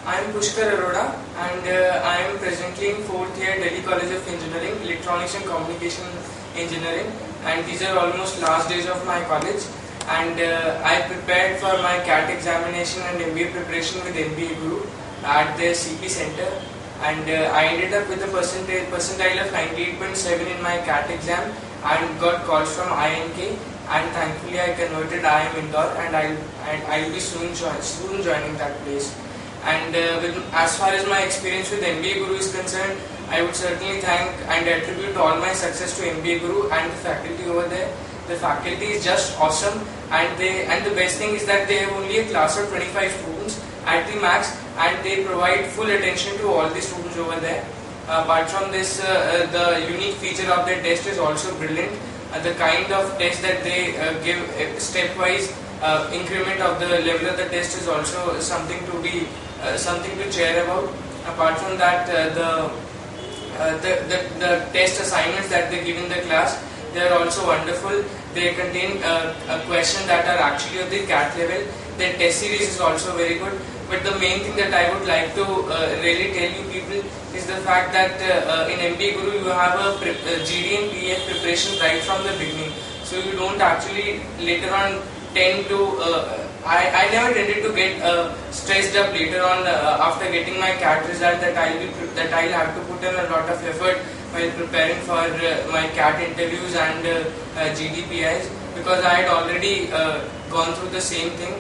I am Pushkar Arora and I am presently in 4th year Delhi College of Engineering, Electronics and Communication Engineering, and these are almost last days of my college, and I prepared for my CAT examination and MBA preparation with MBA Guru at the CP Center, and I ended up with a percentile of 98.7 in my CAT exam and got calls from INK, and thankfully I converted IIM Indore, and I'll be soon joining that place. And as far as my experience with MBA Guru is concerned, I would certainly thank and attribute all my success to MBA Guru and the faculty over there. The faculty is just awesome, and the best thing is that they have only a class of 25 students at the max, and they provide full attention to all the students over there. Apart from this, the unique feature of their test is also brilliant. The kind of test that they give stepwise increment of the level of the test is also something to cheer about. Apart from that, the test assignments that they give in the class, they are also wonderful. They contain questions that are actually of the CAT level. Their test series is also very good. But the main thing that I would like to really tell you people is the fact that in MBA Guru you have a GD and PF preparation right from the beginning. So you don't actually later on tend to I never tended to get stressed up later on after getting my CAT result that I'll have to put in a lot of effort while preparing for my CAT interviews and GDPIs, because I had already gone through the same thing.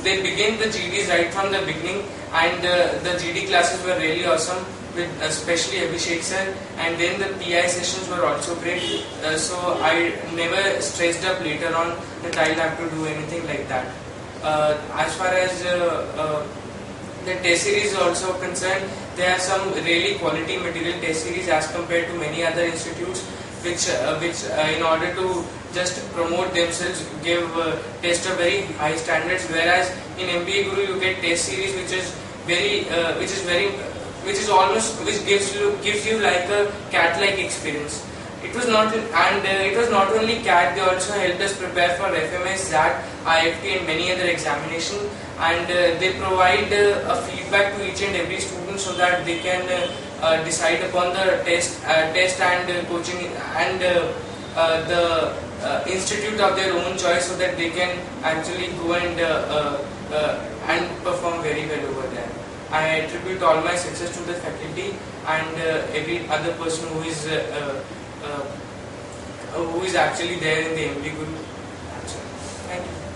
They begin the GDs right from the beginning, and the GD classes were really awesome, with especially Abhishek sir, and then the PI sessions were also great, so I never stressed up later on that I'll have to do anything like that. As far as the test series is also concerned, there are some really quality material test series as compared to many other institutes, which in order to just promote themselves give test of very high standards, whereas in MBA Guru you get test series which gives you like a CAT-like experience. It was not only CAT, they also helped us prepare for FMS, ZAT, IFT and many other examinations, and they provide a feedback to each and every student so that they can decide upon the test and coaching and the institute of their own choice, so that they can actually go and perform very well over there. I attribute all my success to the faculty and every other person who is actually there in the MBA Guru. Thank you.